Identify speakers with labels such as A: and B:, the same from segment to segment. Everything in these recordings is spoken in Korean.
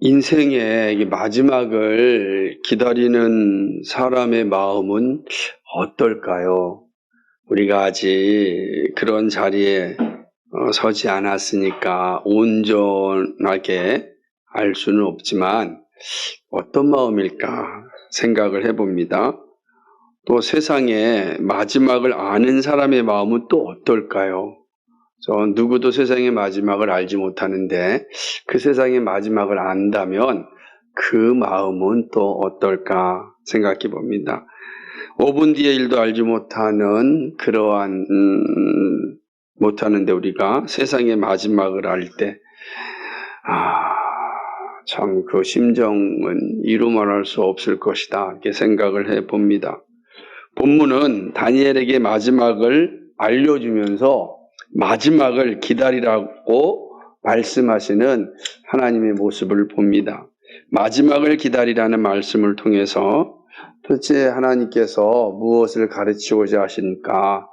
A: 인생의 이 마지막을 기다리는 사람의 마음은 어떨까요? 우리가 아직 그런 자리에 서지 않았으니까 온전하게 알 수는 없지만 어떤 마음일까 생각을 해봅니다. 또 세상의 마지막을 아는 사람의 마음은 또 어떨까요? 누구도 세상의 마지막을 알지 못하는데 그 세상의 마지막을 안다면 그 마음은 또 어떨까 생각해 봅니다. 5분 뒤의 일도 알지 못하는 그러한 못하는데 우리가 세상의 마지막을 알 때 참 그 심정은 이루 말할 수 없을 것이다 이렇게 생각을 해 봅니다. 본문은 다니엘에게 마지막을 알려주면서 마지막을 기다리라고 말씀하시는 하나님의 모습을 봅니다. 마지막을 기다리라는 말씀을 통해서 도대체 하나님께서 무엇을 가르치고자 하십니까?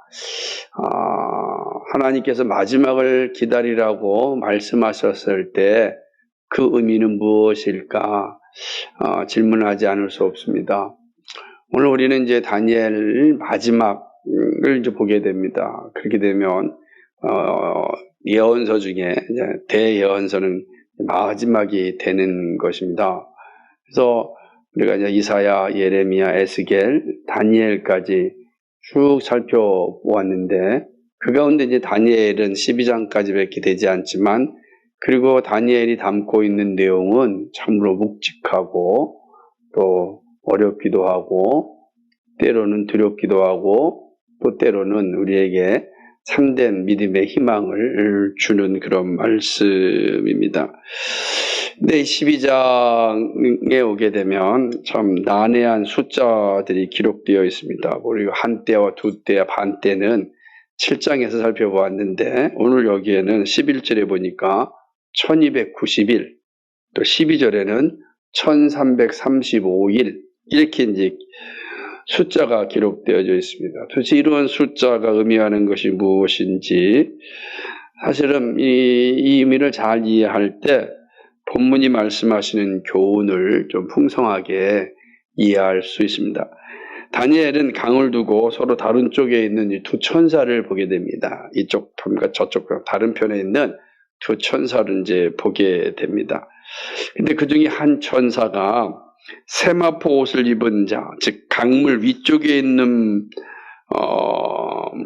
A: 하나님께서 마지막을 기다리라고 말씀하셨을 때 그 의미는 무엇일까? 질문하지 않을 수 없습니다. 오늘 우리는 이제 다니엘 마지막을 이제 보게 됩니다. 그렇게 되면 예언서 중에 이제 대예언서는 마지막이 되는 것입니다. 그래서 우리가 이제 이사야, 예레미야, 에스겔, 다니엘까지 쭉 살펴보았는데 그 가운데 이제 다니엘은 12장까지밖에 되지 않지만 그리고 다니엘이 담고 있는 내용은 참으로 묵직하고 또 어렵기도 하고 때로는 두렵기도 하고 또 때로는 우리에게 참된 믿음의 희망을 주는 그런 말씀입니다. 근데 12장에 오게 되면 참 난해한 숫자들이 기록되어 있습니다. 우리가 한때와 두때와 반때는 7장에서 살펴보았는데 오늘 여기에는 11절에 보니까 1291, 또 12절에는 1335일 이렇게 이제 숫자가 기록되어져 있습니다. 도대체 이런 숫자가 의미하는 것이 무엇인지 사실은 이 의미를 잘 이해할 때 본문이 말씀하시는 교훈을 좀 풍성하게 이해할 수 있습니다. 다니엘은 강을 두고 서로 다른 쪽에 있는 이 두 천사를 보게 됩니다. 이쪽 편과 저쪽 편, 다른 편에 있는 두 천사를 이제 보게 됩니다. 근데 그 중에 한 천사가 세마포 옷을 입은 자, 즉 강물 위쪽에 있는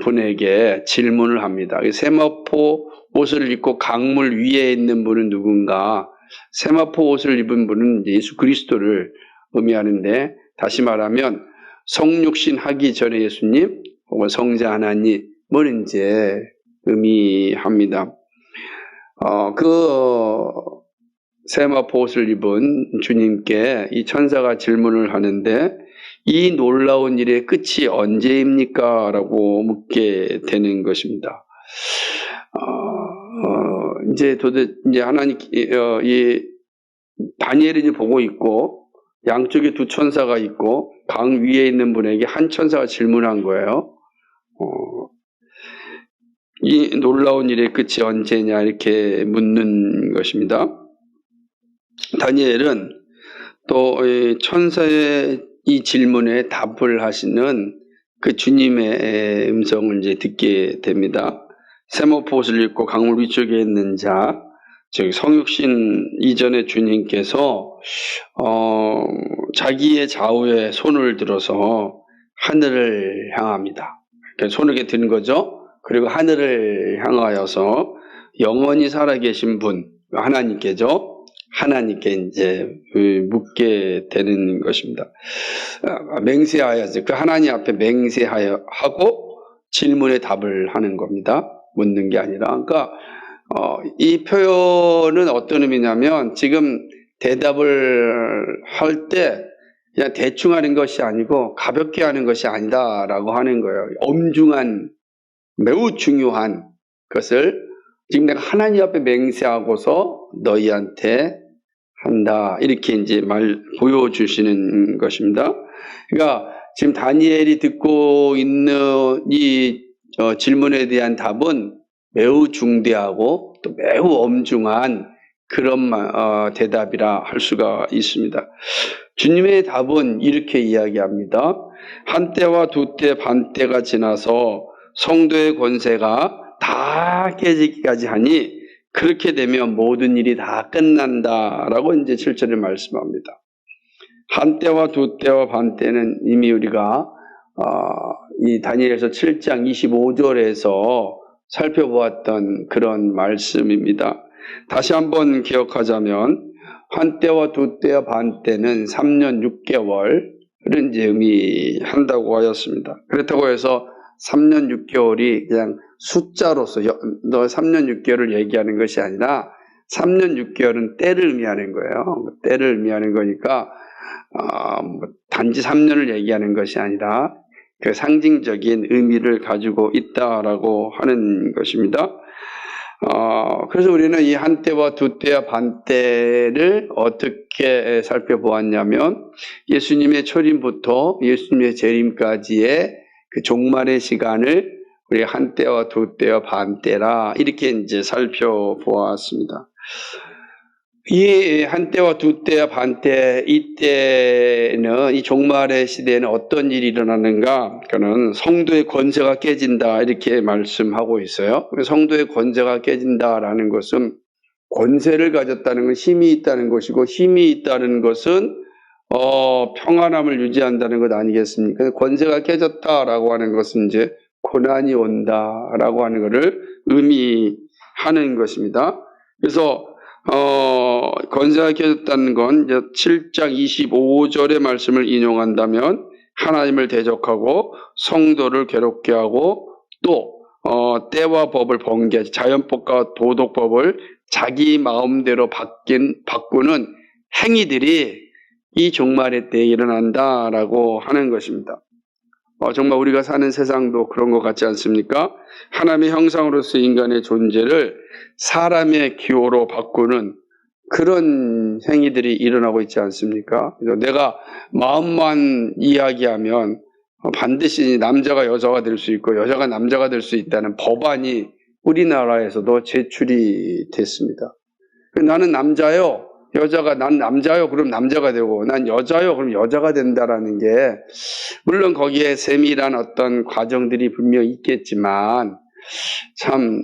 A: 분에게 질문을 합니다. 세마포 옷을 입고 강물 위에 있는 분은 누군가? 세마포 옷을 입은 분은 예수 그리스도를 의미하는데 다시 말하면 성육신 하기 전에 예수님 혹은 성자 하나님을 이제 의미합니다. 세마포 옷을 입은 주님께 이 천사가 질문을 하는데 이 놀라운 일의 끝이 언제입니까? 라고 묻게 되는 것입니다. 이제 하나님, 다니엘이 보고 있고 양쪽에 두 천사가 있고 강 위에 있는 분에게 한 천사가 질문한 거예요. 이 놀라운 일의 끝이 언제냐 이렇게 묻는 것입니다. 다니엘은 또 천사의 이 질문에 답을 하시는 그 주님의 음성을 이제 듣게 됩니다. 세마포 옷을 입고 강물 위쪽에 있는 자, 즉 성육신 이전의 주님께서 자기의 좌우에 손을 들어서 하늘을 향합니다. 손을 이렇게 드는 거죠. 그리고 하늘을 향하여서 영원히 살아계신 분, 하나님께죠. 하나님께 이제 묻게 되는 것입니다. 맹세하여서 그 하나님 앞에 맹세하여 하고 질문에 답을 하는 겁니다. 묻는 게 아니라. 그러니까 이 표현은 어떤 의미냐면 지금 대답을 할 때 그냥 대충 하는 것이 아니고 가볍게 하는 것이 아니다라고 하는 거예요. 엄중한 매우 중요한 것을 지금 내가 하나님 앞에 맹세하고서 너희한테 한다. 이렇게 이제 보여주시는 것입니다. 그러니까 지금 다니엘이 듣고 있는 이 질문에 대한 답은 매우 중대하고 또 매우 엄중한 그런 대답이라 할 수가 있습니다. 주님의 답은 이렇게 이야기합니다. 한때와 두때 반때가 지나서 성도의 권세가 다 깨지기까지 하니 그렇게 되면 모든 일이 다 끝난다라고 이제 7절에 말씀합니다. 한때와 두때와 반때는 이미 우리가 이 다니엘서 7장 25절에서 살펴보았던 그런 말씀입니다. 다시 한번 기억하자면 한때와 두때와 반때는 3년 6개월을 이제 의미한다고 하였습니다. 그렇다고 해서 3년 6개월이 그냥 숫자로서 3년 6개월을 얘기하는 것이 아니라 3년 6개월은 때를 의미하는 거예요. 때를 의미하는 거니까 단지 3년을 얘기하는 것이 아니라 그 상징적인 의미를 가지고 있다라고 하는 것입니다. 그래서 우리는 이 한때와 두때와 반때를 어떻게 살펴보았냐면 예수님의 초림부터 예수님의 재림까지의 그 종말의 시간을 우리 한때와 두때와 반때라 이렇게 이제 살펴보았습니다. 이 한때와 두때와 반때 이때는 이 종말의 시대에는 어떤 일이 일어나는가? 그는 성도의 권세가 깨진다 이렇게 말씀하고 있어요. 성도의 권세가 깨진다라는 것은 권세를 가졌다는 건 힘이 있다는 것이고 힘이 있다는 것은 평안함을 유지한다는 것 아니겠습니까? 권세가 깨졌다라고 하는 것은 이제 고난이 온다라고 하는 것을 의미하는 것입니다. 그래서 권세가 깨졌다는 건 이제 7장 25절의 말씀을 인용한다면 하나님을 대적하고 성도를 괴롭게 하고 또 때와 법을 번개하지 자연법과 도덕법을 자기 마음대로 바꾸는 행위들이 이 종말의 때에 일어난다라고 하는 것입니다. 정말 우리가 사는 세상도 그런 것 같지 않습니까? 하나님의 형상으로서 인간의 존재를 사람의 기호로 바꾸는 그런 행위들이 일어나고 있지 않습니까? 내가 마음만 이야기하면 반드시 남자가 여자가 될 수 있고 여자가 남자가 될 수 있다는 법안이 우리나라에서도 제출이 됐습니다. 나는 남자요. 난 남자요. 그럼 남자가 되고 난 여자요. 그럼 여자가 된다라는 게 물론 거기에 세밀한 어떤 과정들이 분명히 있겠지만 참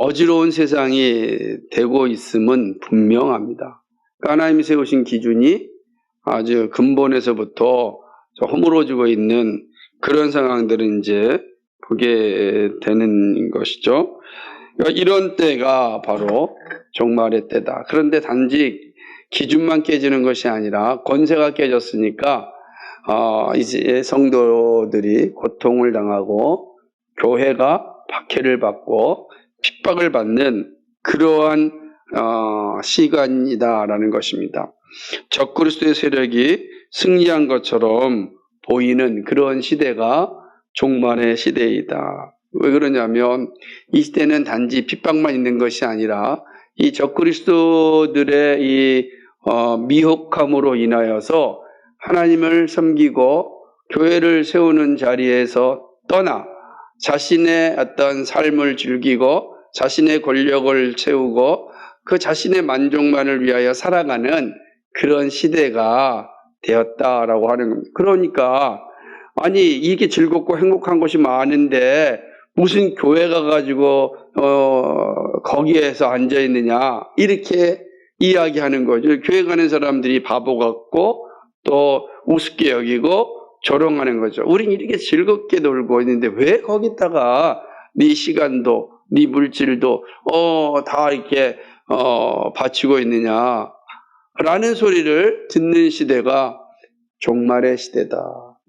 A: 어지러운 세상이 되고 있음은 분명합니다. 하나님이 세우신 기준이 아주 근본에서부터 허물어지고 있는 그런 상황들을 이제 보게 되는 것이죠. 그러니까 이런 때가 바로 종말의 때다. 그런데 단지 기준만 깨지는 것이 아니라 권세가 깨졌으니까 이제 성도들이 고통을 당하고 교회가 박해를 받고 핍박을 받는 그러한 시간이다라는 것입니다. 적그리스도의 세력이 승리한 것처럼 보이는 그런 시대가 종말의 시대이다. 왜 그러냐면 이 시대는 단지 핍박만 있는 것이 아니라 이 적그리스도들의 이 미혹함으로 인하여서 하나님을 섬기고 교회를 세우는 자리에서 떠나 자신의 어떤 삶을 즐기고 자신의 권력을 세우고 그 자신의 만족만을 위하여 살아가는 그런 시대가 되었다라고 하는 겁니다. 그러니까 아니 이게 즐겁고 행복한 것이 많은데 무슨 교회 가가지고 거기에서 앉아 있느냐 이렇게 이야기하는 거죠. 교회 가는 사람들이 바보 같고 또 우습게 여기고 조롱하는 거죠. 우린 이렇게 즐겁게 놀고 있는데 왜 거기다가 네 시간도 네 물질도 다 이렇게 바치고 있느냐 라는 소리를 듣는 시대가 종말의 시대다.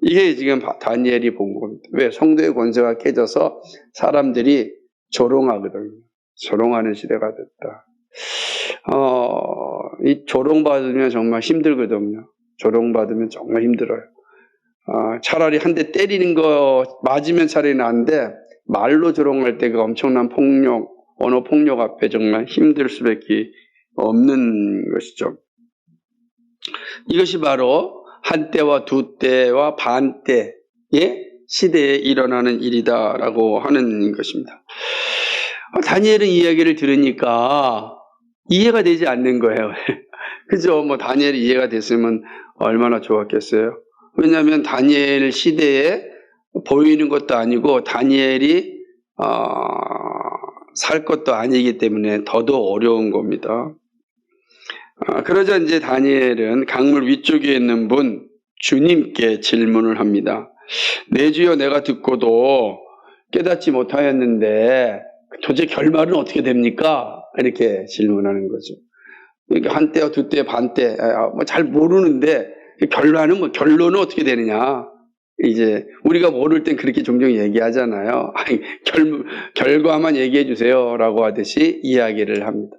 A: 이게 지금 다니엘이 본 겁니다. 왜? 성도의 권세가 깨져서 사람들이 조롱하거든요. 조롱하는 시대가 됐다. 이 조롱받으면 정말 힘들거든요. 조롱받으면 정말 힘들어요. 차라리 한 대 때리는 거 맞으면 차라리 나은데 말로 조롱할 때가 엄청난 폭력, 언어 폭력 앞에 정말 힘들 수밖에 없는 것이죠. 이것이 바로 한때와 두때와 반때의 시대에 일어나는 일이다라고 하는 것입니다. 다니엘은 이야기를 들으니까 이해가 되지 않는 거예요. 그죠? 뭐 다니엘이 이해가 됐으면 얼마나 좋았겠어요. 왜냐하면 다니엘 시대에 보이는 것도 아니고 다니엘이 살 것도 아니기 때문에 더더욱 어려운 겁니다. 그러자 이제 다니엘은 강물 위쪽에 있는 분 주님께 질문을 합니다. 내 주여, 내가 듣고도 깨닫지 못하였는데 도대체 결말은 어떻게 됩니까? 이렇게 질문하는 거죠. 그러니까 한때와 두때 반때 잘 모르는데 결론은 어떻게 되느냐? 이제 우리가 모를 땐 그렇게 종종 얘기하잖아요. 결과만 얘기해 주세요라고 하듯이 이야기를 합니다.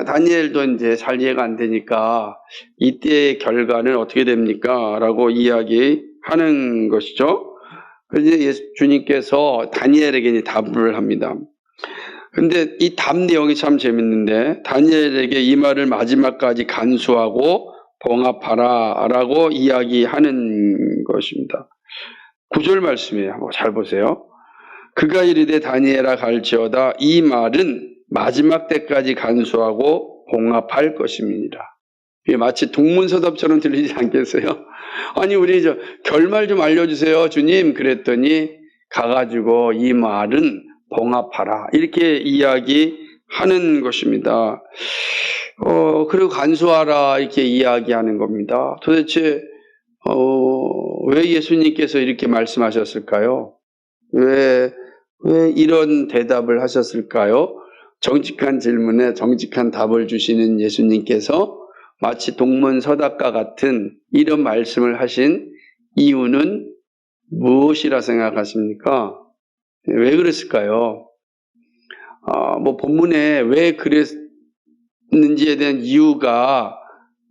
A: 다니엘도 이제 잘 이해가 안 되니까 이때의 결과는 어떻게 됩니까? 라고 이야기하는 것이죠. 그래서 주님께서 다니엘에게 답을 합니다. 근데 이 답 내용이 참 재밌는데 다니엘에게 이 말을 마지막까지 간수하고 봉합하라 라고 이야기하는 것입니다. 9절 말씀이에요. 한번 잘 보세요. 그가 이르되 다니엘아 갈지어다 이 말은 마지막 때까지 간수하고 봉합할 것임이니라. 이게 마치 동문서답처럼 들리지 않겠어요? 아니 우리 결말 좀 알려주세요 주님 그랬더니 가가지고 이 말은 봉합하라 이렇게 이야기하는 것입니다. 그리고 간수하라 이렇게 이야기하는 겁니다. 도대체 왜 예수님께서 이렇게 말씀하셨을까요? 왜 이런 대답을 하셨을까요? 정직한 질문에 정직한 답을 주시는 예수님께서 마치 동문서답과 같은 이런 말씀을 하신 이유는 무엇이라 생각하십니까? 왜 그랬을까요? 뭐 본문에 왜 그랬는지에 대한 이유가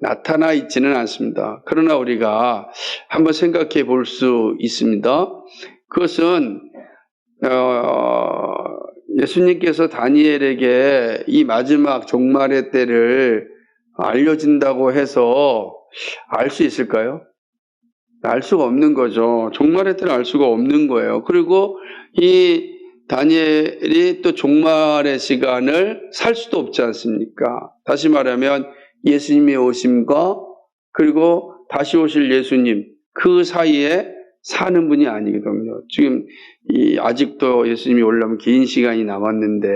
A: 나타나 있지는 않습니다. 그러나 우리가 한번 생각해 볼 수 있습니다. 그것은 예수님께서 다니엘에게 이 마지막 종말의 때를 알려진다고 해서 알 수 있을까요? 알 수가 없는 거죠. 종말의 때를 알 수가 없는 거예요. 그리고 이 다니엘이 또 종말의 시간을 살 수도 없지 않습니까? 다시 말하면 예수님의 오심과 그리고 다시 오실 예수님 그 사이에 사는 분이 아니거든요. 지금 아직도 예수님이 올라오면 긴 시간이 남았는데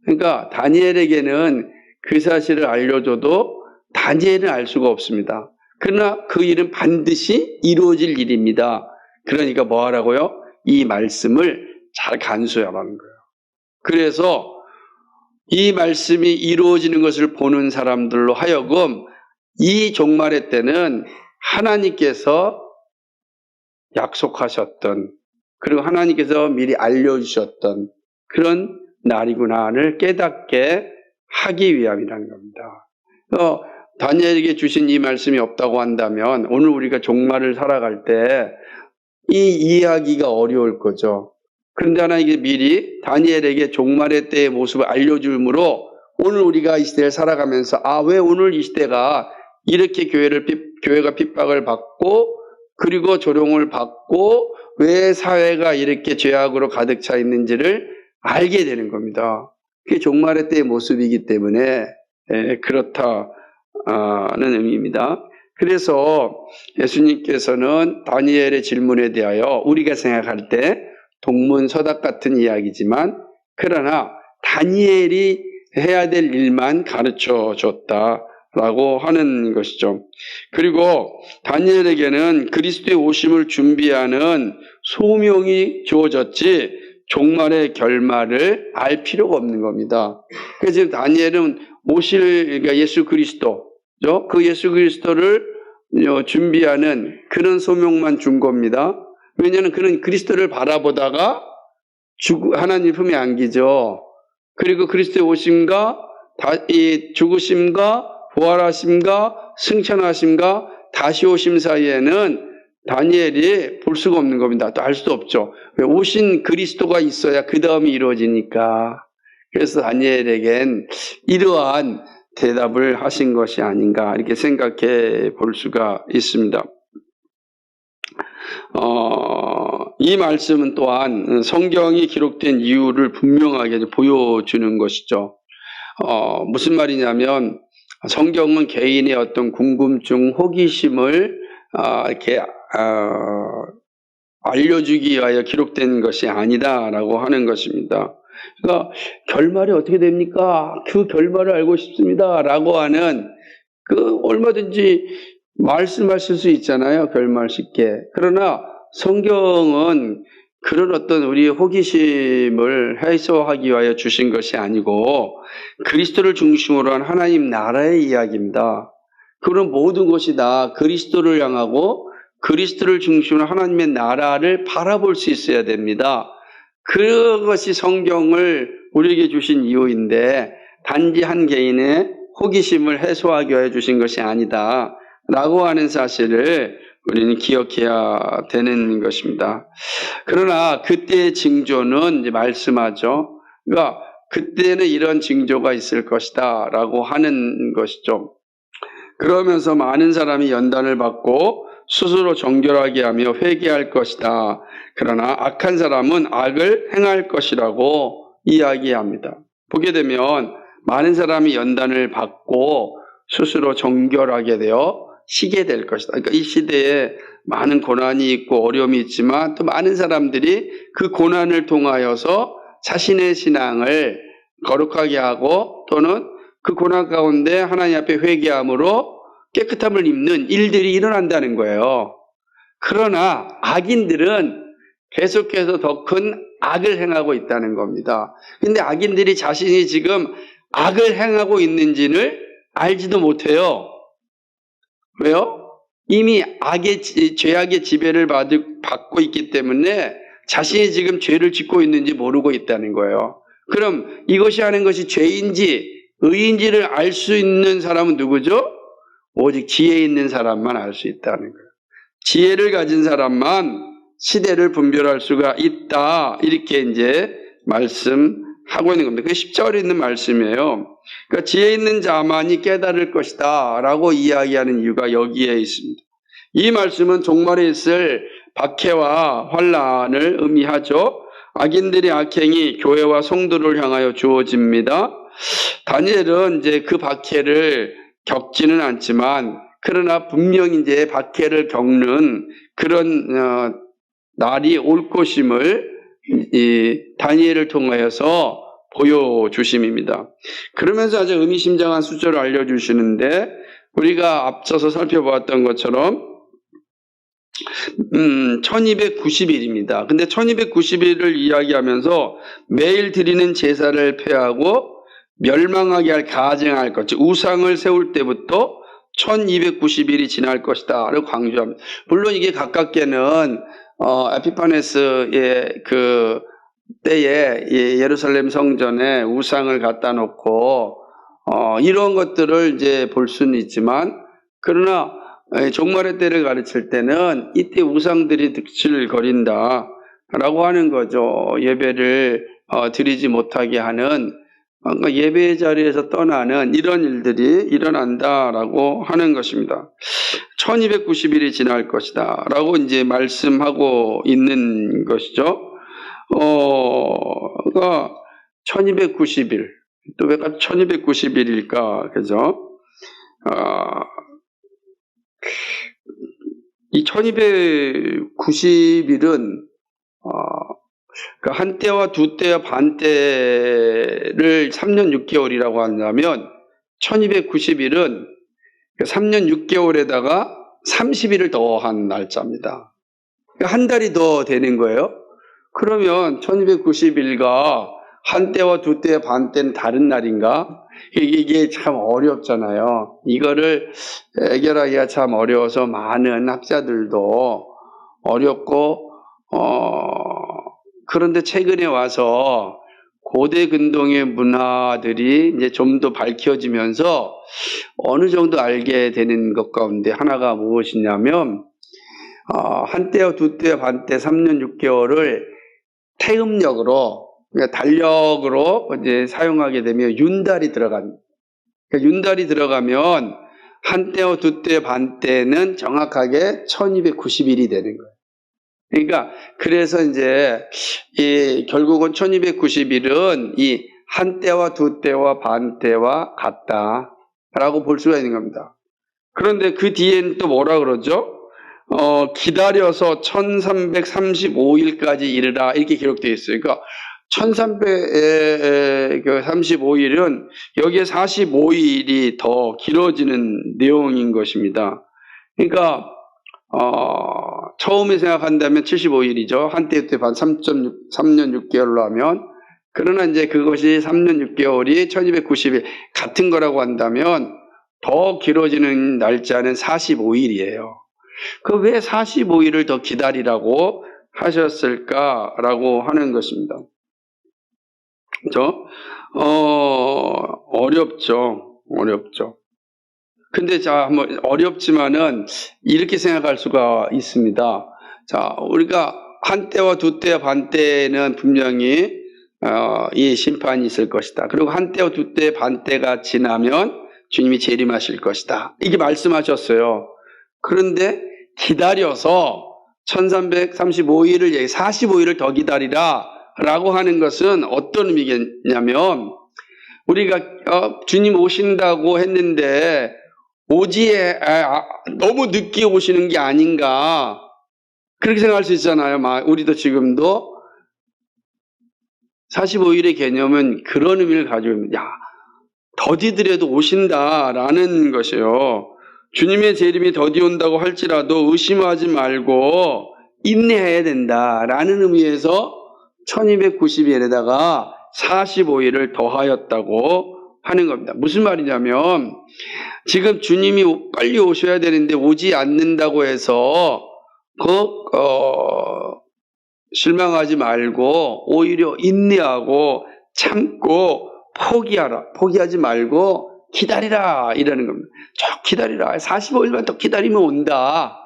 A: 그러니까 다니엘에게는 그 사실을 알려줘도 다니엘은 알 수가 없습니다. 그러나 그 일은 반드시 이루어질 일입니다. 그러니까 뭐 하라고요? 이 말씀을 잘 간수하라는 거예요. 그래서 이 말씀이 이루어지는 것을 보는 사람들로 하여금 이 종말의 때는 하나님께서 약속하셨던 그리고 하나님께서 미리 알려주셨던 그런 날이구나를 깨닫게 하기 위함이라는 겁니다. 다니엘에게 주신 이 말씀이 없다고 한다면 오늘 우리가 종말을 살아갈 때 이 이해하기가 어려울 거죠. 그런데 하나님께 미리 다니엘에게 종말의 때의 모습을 알려주므로 오늘 우리가 이 시대를 살아가면서 왜 오늘 이 시대가 이렇게 교회가 핍박을 받고 그리고 조롱을 받고 왜 사회가 이렇게 죄악으로 가득 차 있는지를 알게 되는 겁니다. 그게 종말의 때의 모습이기 때문에 그렇다는 의미입니다. 그래서 예수님께서는 다니엘의 질문에 대하여 우리가 생각할 때 동문서답 같은 이야기지만 그러나 다니엘이 해야 될 일만 가르쳐 줬다라고 하는 것이죠. 그리고 다니엘에게는 그리스도의 오심을 준비하는 소명이 주어졌지 종말의 결말을 알 필요가 없는 겁니다. 그래서 다니엘은 그러니까 예수 그리스도 그 예수 그리스도를 준비하는 그런 소명만 준 겁니다. 왜냐하면 그는 그리스도를 바라보다가 하나님 품에 안기죠. 그리고 그리스도의 오심과 죽으심과 부활하심과 승천하심과 다시 오심 사이에는 다니엘이 볼 수가 없는 겁니다. 또 알 수도 없죠. 왜? 오신 그리스도가 있어야 그 다음이 이루어지니까. 그래서 다니엘에겐 이러한 대답을 하신 것이 아닌가 이렇게 생각해 볼 수가 있습니다. 이 말씀은 또한 성경이 기록된 이유를 분명하게 보여주는 것이죠. 무슨 말이냐면 성경은 개인의 어떤 궁금증, 호기심을 이렇게 알려주기 위하여 기록된 것이 아니다라고 하는 것입니다. 그러니까 결말이 어떻게 됩니까? 그 결말을 알고 싶습니다라고 하는 얼마든지 말씀하실 수 있잖아요. 결말 쉽게. 그러나 성경은 그런 어떤 우리의 호기심을 해소하기 위하여 주신 것이 아니고 그리스도를 중심으로 한 하나님 나라의 이야기입니다. 그런 모든 것이 다 그리스도를 향하고 그리스도를 중심으로 하나님의 나라를 바라볼 수 있어야 됩니다. 그것이 성경을 우리에게 주신 이유인데 단지 한 개인의 호기심을 해소하기 위해 주신 것이 아니다 라고 하는 사실을 우리는 기억해야 되는 것입니다. 그러나 그때의 징조는 이제 말씀하죠. 그러니까 그때는 이런 징조가 있을 것이다 라고 하는 것이죠. 그러면서 많은 사람이 연단을 받고 스스로 정결하게 하며 회개할 것이다. 그러나 악한 사람은 악을 행할 것이라고 이야기합니다. 보게 되면 많은 사람이 연단을 받고 스스로 정결하게 되어 쉬게 될 것이다. 그러니까 이 시대에 많은 고난이 있고 어려움이 있지만 또 많은 사람들이 그 고난을 통하여서 자신의 신앙을 거룩하게 하고 또는 그 고난 가운데 하나님 앞에 회개함으로 깨끗함을 입는 일들이 일어난다는 거예요. 그러나 악인들은 계속해서 더 큰 악을 행하고 있다는 겁니다. 근데 악인들이 자신이 지금 악을 행하고 있는지를 알지도 못해요. 왜요? 이미 죄악의 지배를 받고 있기 때문에 자신이 지금 죄를 짓고 있는지 모르고 있다는 거예요. 그럼 이것이 하는 것이 죄인지 의인지를 알 수 있는 사람은 누구죠? 오직 지혜 있는 사람만 알 수 있다는 거예요. 지혜를 가진 사람만 시대를 분별할 수가 있다. 이렇게 이제 말씀하고 있는 겁니다. 그게 10절에 있는 말씀이에요. 그러니까 지혜 있는 자만이 깨달을 것이다. 라고 이야기하는 이유가 여기에 있습니다. 이 말씀은 종말에 있을 박해와 환란을 의미하죠. 악인들의 악행이 교회와 성도를 향하여 주어집니다. 다니엘은 이제 그 박해를 겪지는 않지만 그러나 분명히 이제 박해를 겪는 그런 날이 올 것임을 이 다니엘을 통하여서 보여주심입니다. 그러면서 아주 의미심장한 숫자를 알려주시는데 우리가 앞서서 살펴보았던 것처럼 1290일입니다. 근데 1290일을 이야기하면서 매일 드리는 제사를 폐하고 멸망하게 할 가증할 것, 즉 우상을 세울 때부터 1290일이 지날 것이다를 강조합니다. 물론 이게 가깝게는 에피파네스의 그 때에 예루살렘 성전에 우상을 갖다 놓고 이런 것들을 이제 볼 수는 있지만 그러나 종말의 때를 가르칠 때는 이때 우상들이 득실을 거린다라고 하는 거죠. 예배를 드리지 못하게 하는 예배의 자리에서 떠나는 이런 일들이 일어난다라고 하는 것입니다. 1290일이 지날 것이다 라고 이제 말씀하고 있는 것이죠. 그러니까 1290일 또 왜 1290일일까 그죠? 이 1290일은 한때와 두때와 반때를 3년 6개월이라고 한다면 1290일은 3년 6개월에다가 30일을 더한 날짜입니다. 한 달이 더 되는 거예요. 그러면 1290일과 한때와 두때와 반때는 다른 날인가? 이게 참 어렵잖아요. 이거를 해결하기가 참 어려워서 많은 학자들도 어렵고 그런데 최근에 와서 고대 근동의 문화들이 이제 좀 더 밝혀지면서 어느 정도 알게 되는 것 가운데 하나가 무엇이냐면 한때와 두때와 반때 3년 6개월을 태음력으로 그러니까 달력으로 이제 사용하게 되면 윤달이 들어갑니다. 그러니까 윤달이 들어가면 한때와 두때 반때는 정확하게 1290일이 되는 거예요. 그러니까 그래서 이제 결국은 1290일은 이 한 때와 두 때와 반 때와 같다라고 볼 수가 있는 겁니다. 그런데 그 뒤에는 또 뭐라 그러죠? 기다려서 1335일까지 이르라 이렇게 기록되어 있어요. 그러니까 1335일은 여기에 45일이 더 길어지는 내용인 것입니다. 그러니까 처음에 생각한다면 75일이죠. 한때 반 3년 6개월로 하면, 그러나 이제 그것이 3년 6개월이 1290일 같은 거라고 한다면 더 길어지는 날짜는 45일이에요. 그 왜 45일을 더 기다리라고 하셨을까라고 하는 것입니다. 그죠? 어렵죠. 근데 한번 어렵지만은 이렇게 생각할 수가 있습니다. 자, 우리가 한 때와 두 때와 반 때는 분명히 이 심판이 있을 것이다. 그리고 한 때와 두 때, 반 때가 지나면 주님이 재림하실 것이다. 이게 말씀하셨어요. 그런데 기다려서 1335일을 45일을 더 기다리라 라고 하는 것은 어떤 의미겠냐면, 우리가 주님 오신다고 했는데 너무 늦게 오시는 게 아닌가, 그렇게 생각할 수 있잖아요. 우리도 지금도 45일의 개념은 그런 의미를 가지고 있습니다. 더디더라도 오신다라는 것이요. 주님의 재림이 더디 온다고 할지라도 의심하지 말고 인내해야 된다라는 의미에서 1290일에다가 45일을 더하였다고 하는 겁니다. 무슨 말이냐면, 지금 주님이 빨리 오셔야 되는데 오지 않는다고 해서 실망하지 말고 오히려 인내하고 참고 포기하지 말고 기다리라 이라는 겁니다. 쭉 기다리라. 45일만 더 기다리면 온다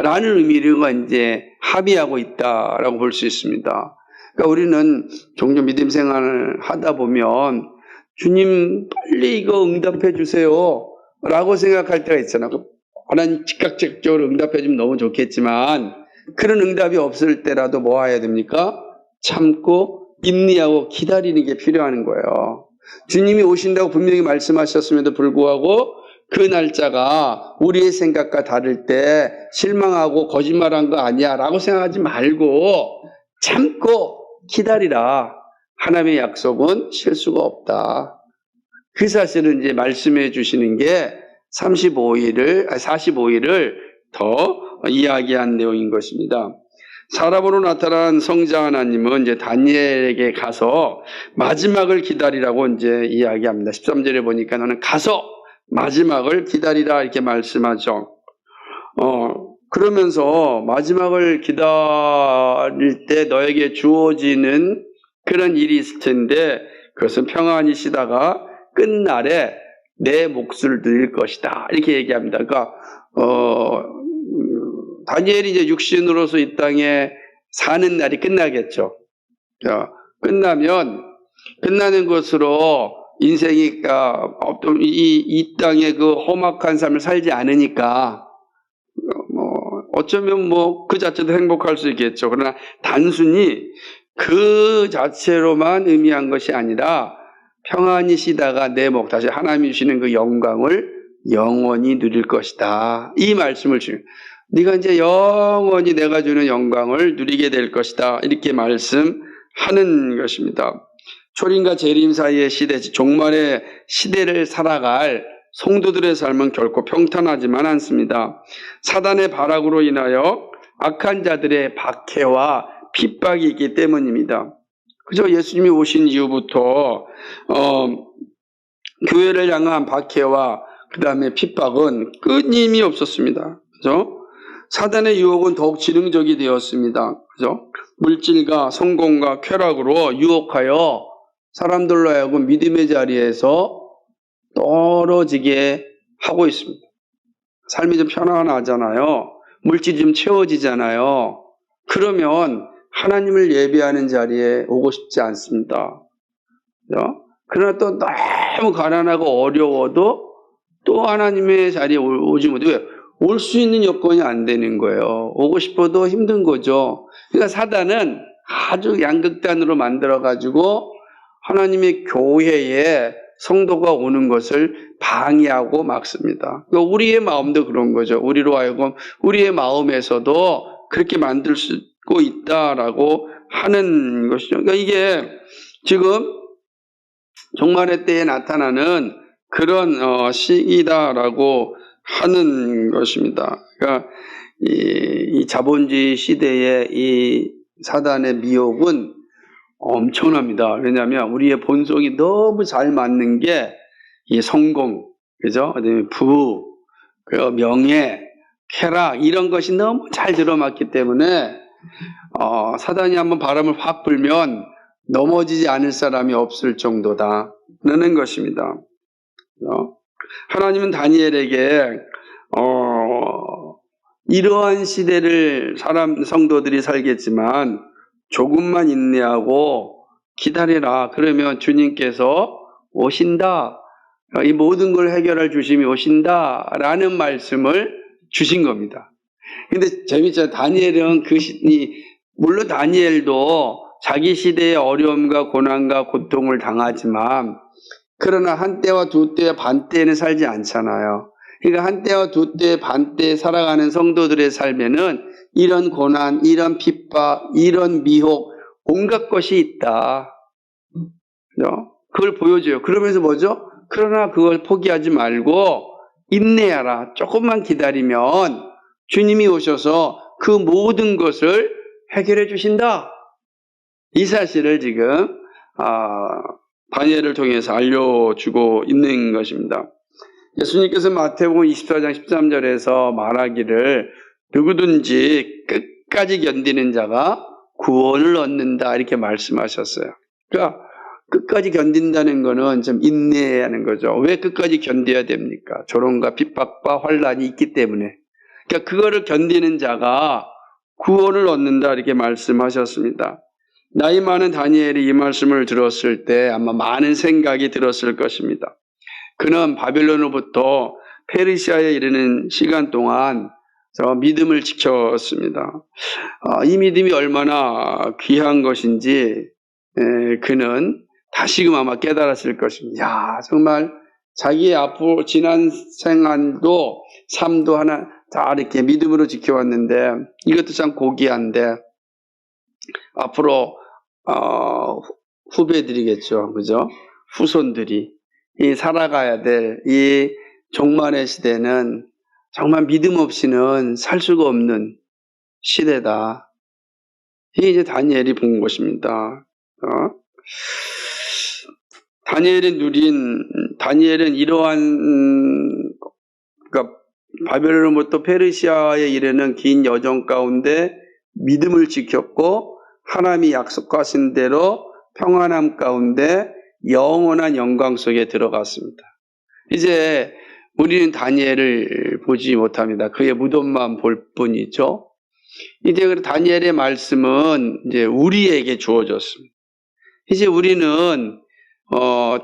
A: 라는 의미로 이제 합의하고 있다라고 볼 수 있습니다. 그러니까 우리는 종종 믿음 생활을 하다 보면 주님 빨리 이거 응답해 주세요 라고 생각할 때가 있잖아요. 하나님 즉각적으로 응답해 주면 너무 좋겠지만, 그런 응답이 없을 때라도 뭐 해야 됩니까? 참고 인내하고 기다리는 게 필요한 거예요. 주님이 오신다고 분명히 말씀하셨음에도 불구하고 그 날짜가 우리의 생각과 다를 때 실망하고 거짓말한 거 아니야 라고 생각하지 말고 참고 기다리라. 하나님의 약속은 실수가 없다. 그 사실을 이제 말씀해 주시는 게 45일을 더 이야기한 내용인 것입니다. 사람으로 나타난 성자 하나님은 이제 다니엘에게 가서 마지막을 기다리라고 이제 이야기합니다. 13절에 보니까 너는 가서 마지막을 기다리라 이렇게 말씀하죠. 그러면서 마지막을 기다릴 때 너에게 주어지는 그런 일이 있을 텐데, 그것은 평안히 쉬다가 끝날에 내 몫을 누릴 것이다 이렇게 얘기합니다. 그러니까 다니엘이 이제 육신으로서 이 땅에 사는 날이 끝나겠죠. 끝나는 것으로 인생이 이 땅에 그 험악한 삶을 살지 않으니까 어쩌면 그 자체도 행복할 수 있겠죠. 그러나 단순히 그 자체로만 의미한 것이 아니라 평안히 쉬다가 내 목, 다시 하나님이 주시는 그 영광을 영원히 누릴 것이다. 이 말씀을 네가 이제 영원히 내가 주는 영광을 누리게 될 것이다. 이렇게 말씀하는 것입니다. 초림과 재림 사이의 시대, 종말의 시대를 살아갈 성도들의 삶은 결코 평탄하지만 않습니다. 사단의 발악으로 인하여 악한 자들의 박해와 핍박이 있기 때문입니다. 그죠? 예수님이 오신 이후부터 교회를 향한 박해와 그 다음에 핍박은 끊임이 없었습니다. 그죠? 사단의 유혹은 더욱 지능적이 되었습니다. 그죠? 물질과 성공과 쾌락으로 유혹하여 사람들로 하여금 믿음의 자리에서 떨어지게 하고 있습니다. 삶이 좀 편안하잖아요. 물질이 좀 채워지잖아요. 그러면 하나님을 예배하는 자리에 오고 싶지 않습니다. 그죠? 그러나 또 너무 가난하고 어려워도 또 하나님의 자리에 오지 못해요. 왜? 올 수 있는 여건이 안 되는 거예요. 오고 싶어도 힘든 거죠. 그러니까 사단은 아주 양극단으로 만들어가지고 하나님의 교회에 성도가 오는 것을 방해하고 막습니다. 그러니까 우리의 마음도 그런 거죠. 우리로 하여금 우리의 마음에서도 그렇게 만들 수 있다라고 하는 것이죠. 그러니까 이게 지금 종말의 때에 나타나는 그런 시기다라고 하는 것입니다. 그러니까 이 자본주의 시대의 이 사단의 미혹은 엄청납니다. 왜냐하면 우리의 본성이 너무 잘 맞는 게 이 성공, 그죠? 그다음에 부, 그리고 명예, 쾌락 이런 것이 너무 잘 들어맞기 때문에 사단이 한번 바람을 확 불면 넘어지지 않을 사람이 없을 정도다라는 것입니다. 하나님은 다니엘에게 이러한 시대를 성도들이 살겠지만 조금만 인내하고 기다려라. 그러면 주님께서 오신다. 이 모든 걸 해결할 주심이 오신다라는 말씀을 주신 겁니다. 근데 재밌죠. 다니엘은 물론 다니엘도 자기 시대의 어려움과 고난과 고통을 당하지만 그러나 한때와 두때 반때에는 살지 않잖아요. 그러니까 한때와 두때 반때에 살아가는 성도들의 삶에는 이런 고난, 이런 핍박, 이런 미혹, 온갖 것이 있다. 그걸 보여줘요. 그러면서 뭐죠? 그러나 그걸 포기하지 말고 인내하라. 조금만 기다리면 주님이 오셔서 그 모든 것을 해결해 주신다. 이 사실을 지금 다니엘을 통해서 알려주고 있는 것입니다. 예수님께서 마태복음 24장 13절에서 말하기를 누구든지 끝까지 견디는 자가 구원을 얻는다 이렇게 말씀하셨어요. 그러니까 끝까지 견딘다는 거는 좀 인내하는 거죠. 왜 끝까지 견뎌야 됩니까? 조롱과 핍박과 환난이 있기 때문에. 그러니까 그거를 견디는 자가 구원을 얻는다 이렇게 말씀하셨습니다. 나이 많은 다니엘이 이 말씀을 들었을 때 아마 많은 생각이 들었을 것입니다. 그는 바벨론으로부터 페르시아에 이르는 시간 동안 믿음을 지켰습니다. 이 믿음이 얼마나 귀한 것인지 그는 다시금 아마 깨달았을 것입니다. 야, 정말 자기의 앞으로 지난 생활도 삶도 하나 다 이렇게 믿음으로 지켜왔는데 이것도 참 고귀한데 앞으로 후배들이겠죠, 그죠? 후손들이 이 살아가야 될 이 종말의 시대는 정말 믿음 없이는 살 수가 없는 시대다. 이게 이제 다니엘이 본 것입니다. 다니엘은 이러한 그러니까 바벨론부터 페르시아에 이르는 긴 여정 가운데 믿음을 지켰고 하나님이 약속하신 대로 평안함 가운데 영원한 영광 속에 들어갔습니다. 이제 우리는 다니엘을 보지 못합니다. 그의 무덤만 볼 뿐이죠. 이제 그 다니엘의 말씀은 이제 우리에게 주어졌습니다. 이제 우리는